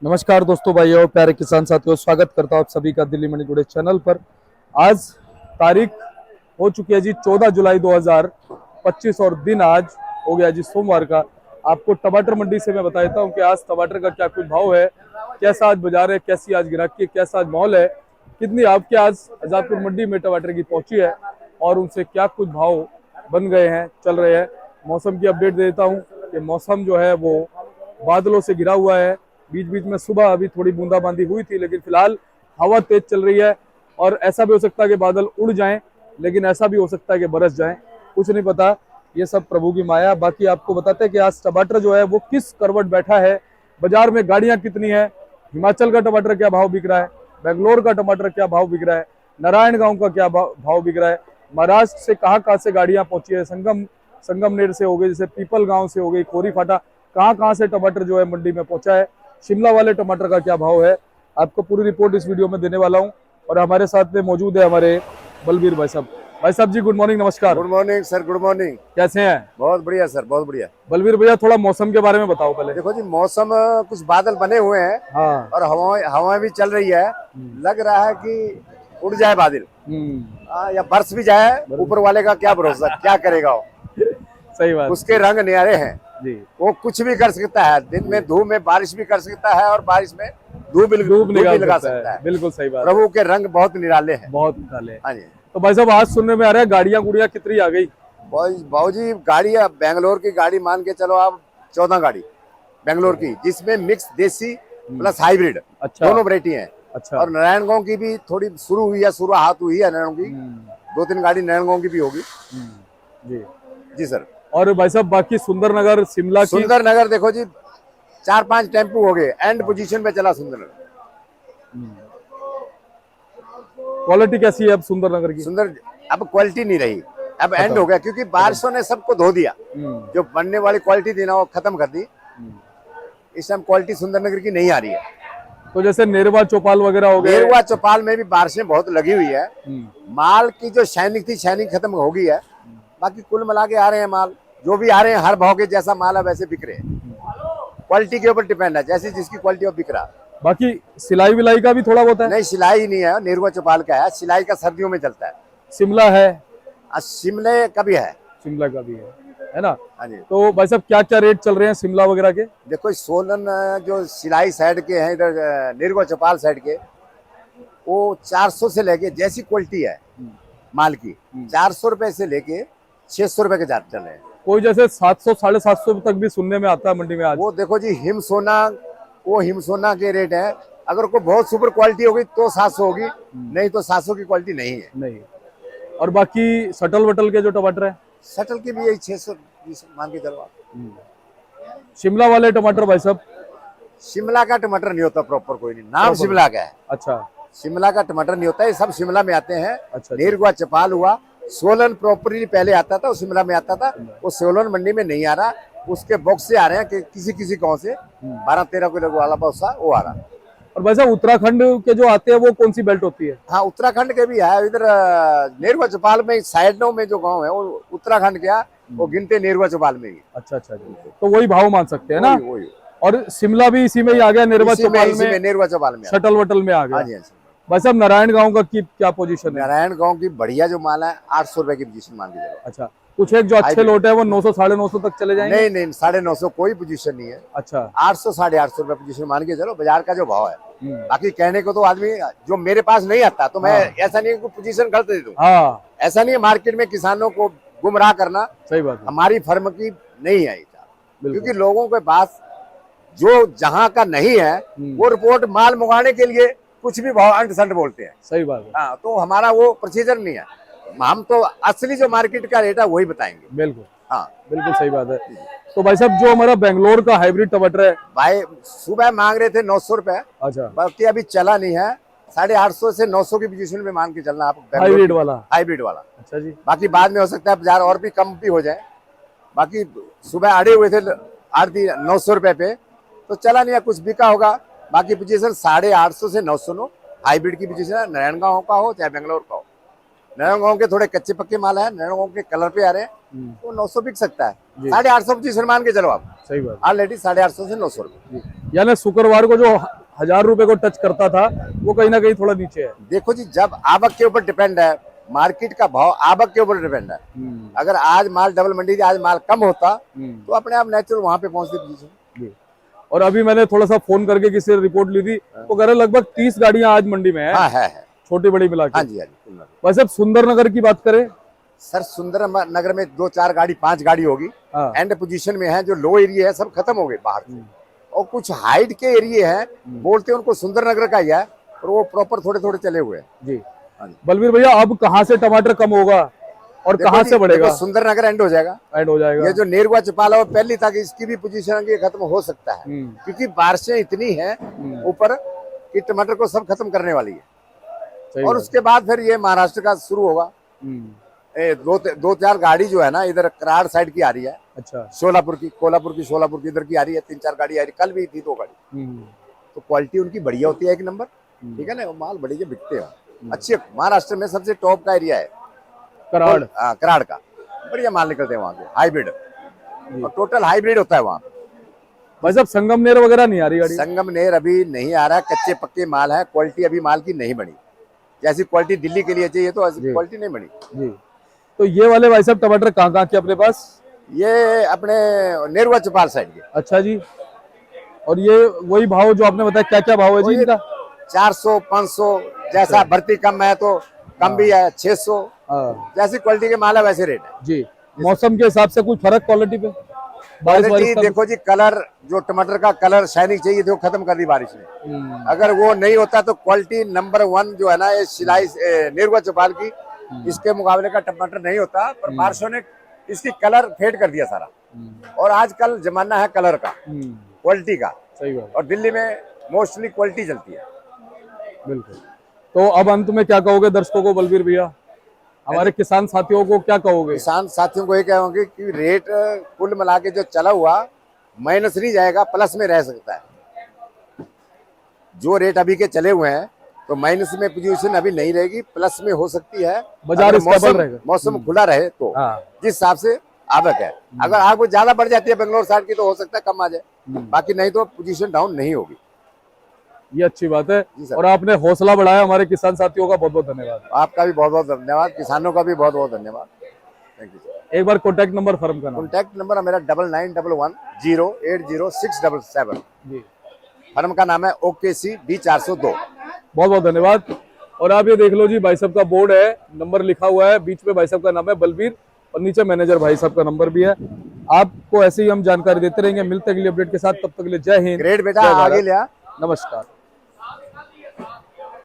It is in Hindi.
नमस्कार दोस्तों, भाइयों, प्यारे किसान साथियों, स्वागत करता हूं आप सभी का दिल्ली मंडी टुडे चैनल पर। आज तारीख हो चुकी है जी 14 जुलाई 2025 और दिन आज हो गया जी सोमवार का। आपको टमाटर मंडी से मैं बता देता हूं कि आज टमाटर का क्या कुछ भाव है, कैसा आज बाजार है, कैसी आज गिराकी, कैसा आज माहौल है, कितनी आपके आज आजादपुर मंडी में टमाटर की पहुंची है और उनसे क्या कुछ भाव बन गए हैं, चल रहे हैं। मौसम की अपडेट दे देता हूँ कि मौसम जो है वो बादलों से घिरा हुआ है। बीच बीच में सुबह अभी थोड़ी बूंदाबांदी हुई थी, लेकिन फिलहाल हवा तेज चल रही है और ऐसा भी हो सकता है कि बादल उड़ जाएं, लेकिन ऐसा भी हो सकता है कि बरस जाएं, कुछ नहीं पता। ये सब प्रभु की माया। बाकी आपको बताते हैं कि आज टमाटर जो है वो किस करवट बैठा है, बाजार में गाड़ियां कितनी है, हिमाचल का टमाटर क्या भाव बिक रहा है, बेंगलोर का टमाटर क्या भाव बिक रहा है, नारायणगांव का क्या भाव बिक रहा है, महाराष्ट्र से कहाँ से गाड़ियां पहुंची है, संगमनेर से हो गई, जैसे पीपल गांव से हो गई, खोरी फाटा, कहाँ से टमाटर जो है मंडी में पहुंचा है, शिमला वाले टमाटर का क्या भाव है, आपको पूरी रिपोर्ट इस वीडियो में देने वाला हूं। और हमारे साथ में मौजूद है हमारे बलबीर भाई साहब। भाई साहब जी, गुड मॉर्निंग, नमस्कार। Good morning sir, good morning. कैसे हैं? बहुत बढ़िया सर, बहुत बढ़िया। बलबीर भैया, थोड़ा मौसम के बारे में बताओ पहले। देखो जी, मौसम कुछ बादल बने हुए हैं। हाँ। और हवा भी चल रही है। लग रहा है कि उड़ जाए बादल। या बरस भी जाए। ऊपर वाले का क्या भरोसा, क्या करेगा वो। सही बात। उसके रंग न्यारे हैं जी। वो कुछ भी कर सकता है। दिन में धूप में बारिश भी कर सकता है और बारिश में धूप भी लगा सकता है। बिल्कुल सही बात। प्रभु के रंग बहुत निराले हैं, बहुत निराले। हाँ जी। तो भाई साहब, आज सुनने में आ रहा है गाड़ियां गुड़ियां कितनी आ गई? बाबूजी, गाड़ी बेंगलोर की गाड़ी मान के चलो आप, 14 गाड़ी बेंगलोर की, जिसमें मिक्स देसी प्लस हाइब्रिड, अच्छा। दोनों वैरायटी हैं। अच्छा। और नारायणगांव की भी थोड़ी शुरू हुई है, शुरुआत हुई है नारायण की। 2-3 गाड़ी नारायणगांव की भी होगी। जी जी सर। और भाई साहब, बाकी सुंदरनगर, शिमला की? सुंदरनगर देखो जी, 4-5 टेम्पू हो गए, एंड पोजीशन पे चला सुंदरनगर। क्वालिटी कैसी है अब सुंदरनगर की? सुंदर अब क्वालिटी नहीं रही, अब एंड हो गया, क्योंकि बारिशों ने सबको धो दिया। जो बनने वाली क्वालिटी थी ना, वो खत्म कर दी। इस टाइम क्वालिटी सुंदरनगर की नहीं आ रही है। तो जैसे नेरवा चौपाल वगैरह हो गए? नेरवा चौपाल में भी बारिशें बहुत लगी हुई है। माल की जो शाइनिंग थी, शाइनिंग खत्म हो गई है। बाकी कुल मिला के आ रहे हैं माल, जो भी आ रहे हैं हर भाव के जैसा माल है वैसे बिक रहे हैं। क्वालिटी के ऊपर डिपेंड है, जैसी जिसकी क्वालिटी वो बिक रहा। बाकी सिलाई विलाई का भी थोड़ा बहुत है? नहीं, सिलाई नहीं है, नेरुआ चौपाल का है। सिलाई का सर्दियों में चलता है। शिमला है? शिमले का भी है। शिमला का भी है ना? हाँ जी। तो भाई साहब, क्या क्या रेट चल रहे हैं शिमला वगैरह के? देखो, सोलन जो सिलाई साइड के हैं, इधर नेरुआ चौपाल साइड के, वो 400 से लेके, जैसी क्वालिटी है माल की, 400 रुपए से लेके 600 रुपए के जाते चल रहे हैं। कोई जैसे 700 750 तक भी सुनने में आता है मंडी में आज। वो देखो जी, वो हिम सोना के रेट है। अगर कोई बहुत सुपर क्वालिटी होगी तो 700 होगी, नहीं तो 700 की क्वालिटी नहीं है। नहीं। और बाकी सटल वटल के जो टमाटर है? सटल की भी यही 600 मान के चलो। शिमला वाले टमाटर भाई साहब? शिमला का टमाटर नहीं होता प्रॉपर, कोई नहीं, नाम शिमला का है। अच्छा। शिमला का टमाटर नहीं होता, ये सब शिमला में आते हैं। अच्छा। नेरगुआ चौपाल हुआ, सोलन प्रॉपरली पहले आता था, वो शिमला में आता था, वो सोलन मंडी में नहीं आ रहा। उसके बॉक्स से आ रहे हैं कि किसी गांव से 12-13 किलो वाला बॉक्स वो आ रहा। और भाई साहब, उत्तराखंड के जो आते हैं वो कौन सी बेल्ट होती है? हाँ, उत्तराखंड के भी है। इधर नेरगुआ चौपाल में साइडों में जो गांव है वो उत्तराखंड के, वो गिनते नेरगुआ चौपाल में ही। अच्छा। तो वही भाव मान सकते हैं ना? वही। और शिमला भी इसी में ही आ गया, नेरवा चौपाल में, नेरगुआ चौपाल में, शटल वटल में आ गया। हाँ जी। भाई साहब, नारायणगांव का क्या पोजीशन है? नारायणगांव की बढ़िया जो माल है, 800 रुपए की पोजीशन मान के चलो। अच्छा। कुछ एक जो अच्छे लोट है वो 900 950 तक चले जाएंगे? नहीं, 950 कोई पोजीशन नहीं है। अच्छा। 800 850 रुपए पोजीशन मान के चलो, बाजार का जो भाव है। बाकी कहने को तो आदमी जो मेरे पास नहीं आता, तो मैं ऐसा नहीं है पोजीशन गलत दे दूं। हाँ। ऐसा नहीं है, मार्केट में किसानों को गुमराह करना सही बात है। हमारी फर्म की नहीं है, क्योंकि लोगों के पास जो जहां का नहीं है वो रिपोर्ट माल मंगाने के लिए कुछ भी भाव अंट संट बोलते हैं। सही बात है। हाँ, तो हमारा वो प्रोसीजर नहीं है। हम तो असली जो मार्केट का रेट है वही बताएंगे। बिल्कुल। हाँ, बिल्कुल सही बात है। तो भाई साहब, जो हमारा बेंगलोर का हाइब्रिड टमाटर है, भाई सुबह मांग रहे थे 900 रुपए। अच्छा। बाकी अभी चला नहीं है। 850 से 900 की पोजीशन में मान के चलना आप, हाइब्रिड वाला। अच्छा जी। बाकी बाद में हो सकता है बाजार और भी कम भी हो जाए। बाकी सुबह अड़े हुए थे आरती 900 रुपए पे, तो चला नहीं है, कुछ बिका होगा। बाकी पोजीशन 850 से 900 हाइब्रिड की पोजीशन है, नारायणगांव का हो चाहे बेंगलोर का हो। नरंगांव के थोड़े कच्चे पक्के माल है, नरंगांव के कलर पे आ रहे हैं, तो 900 बिक सकता है। जी। 850 पोजीशन मान के चलो आप, सही बात ऑलरेडी 850 से 900 रुपये। जी। यानी शुक्रवार को जो 1000 रुपए को टच करता था वो कहीं ना कहीं थोड़ा नीचे है। देखो जी, जब आवक के ऊपर डिपेंड है, मार्केट का भाव आवक के ऊपर डिपेंड है। अगर आज माल डबल मंडी थी, आज माल कम होता तो अपने आप नेचुरल वहां पे पहुंचती पोजीशन। जी। और अभी मैंने थोड़ा सा फोन करके किसी से रिपोर्ट ली थी, वो कह रहे लगभग 30 गाड़ियां आज मंडी में है। हाँ है। छोटी बड़ी मिला के। हाँ जी, हाँ जी। वैसे अब सुंदरनगर की बात करें, सर सुंदर नगर में 2-4 गाड़ी 5 गाड़ी होगी, हाँ। एंड पोजीशन में है। जो लो एरिया है सब खत्म हो गए बाहर से, और कुछ हाइट के एरिया है, बोलते हैं उनको सुंदर नगर का ही है, और वो प्रॉपर थोड़े थोड़े चले हुए हैं। जी। हाँ जी। बलवीर भैया, अब कहाँ से टमाटर कम होगा और कहाँ से बढ़ेगा? सुंदर नगर एंड हो जाएगा, एंड हो जाएगा। ये जो नेरुआ चपाला वो पहली तक इसकी भी पोजीशन खत्म हो सकता है, क्योंकि बारिशें इतनी हैं ऊपर कि टमाटर को सब खत्म करने वाली है। और उसके बाद फिर ये महाराष्ट्र का शुरू होगा। 2-4 गाड़ी जो है ना इधर कराड़ साइड की आ रही है। अच्छा। सोलापुर की, कोल्हापुर की, सोलापुर की इधर की आ रही है। 3-4 गाड़ी आ रही, कल भी थी 2 गाड़ी। तो क्वालिटी उनकी बढ़िया होती है, 1 नंबर। ठीक है ना, वो माल बढ़िया बिकते हैं अच्छे। महाराष्ट्र में सबसे टॉप का एरिया है कराड़। कराड़ का बढ़िया माल निकलते हैं वहाँ के, हाइब्रिड, और टोटल हाइब्रिड होता है वहाँ। भाई साहब, संगमनेर वगैरह नहीं आ रही गाड़ी? संगमनेर अभी नहीं आ रहा, कच्चे पक्के माल है। क्वालिटी अभी माल की नहीं बनी, जैसी क्वालिटी दिल्ली के लिए चाहिए तो ऐसी क्वालिटी नहीं बनी जी। तो ये वाले भाई साहब टमाटर कहाँ के अपने पास? ये अपने नेरुआ चौपाल साइड के। अच्छा जी। और ये वही भाव जो आपने बताया, क्या क्या भाव है जी इनका? 400-500, जैसा भर्ती कम है तो कम भी है। 600, जैसी क्वालिटी के माल है वैसे रेट है जी। मौसम के हिसाब से कुछ फर्क क्वालिटी पे? क्वालिटी देखो जी, कलर जो टमाटर का कलर शाइनिंग चाहिए थी वो खत्म कर दी बारिश ने। अगर वो नहीं होता तो क्वालिटी नंबर 1 जो है ना, ये सिलाई नेरुआ चौपाल की, इसके मुकाबले का टमाटर नहीं होता। पर बारिशों ने इसकी कलर फेड कर दिया सारा, और आजकल जमाना है कलर का, क्वालिटी का। सही बात। और दिल्ली में मोस्टली क्वालिटी चलती है। बिल्कुल। तो अब अंत में क्या कहोगे दर्शकों को बलवीर भैया, हमारे किसान साथियों को क्या कहोगे? किसान साथियों को ये कहोगे कि रेट कुल मिला के जो चला हुआ माइनस नहीं जाएगा, प्लस में रह सकता है। जो रेट अभी के चले हुए हैं तो माइनस में पोजीशन अभी नहीं रहेगी, प्लस में हो सकती है। बाजार स्टेबल रहेगा, मौसम खुला रहे तो जिस हिसाब से आवक है। अगर आवक ज्यादा बढ़ जाती है बेंगलोर साइड की तो हो सकता है कम आ जाए, बाकी नहीं तो पोजीशन डाउन नहीं होगी। ये अच्छी बात है। और आपने हौसला बढ़ाया हमारे किसान साथियों का, बहुत बहुत धन्यवाद। आपका भी बहुत बहुत धन्यवाद, किसानों का भी बहुत बहुत धन्यवाद। Thank you sir. एक बार कॉन्टैक्ट नंबर फर्म का नाम? कॉन्टैक्ट नंबर मेरा 9911080677 जी। फर्म का नाम है OKC D402। बहुत बहुत धन्यवाद। और आप ये देख लो जी, भाई साहब का बोर्ड है, नंबर लिखा हुआ है, बीच में भाई साहब का नाम है बलवीर, और नीचे मैनेजर भाई साहब का नंबर भी है। आपको ऐसे ही हम जानकारी देते रहेंगे। मिलते अगली अपडेट के साथ, तब तक के लिए जय हिंद। ग्रेट बेटा, आगे लिया। नमस्कार।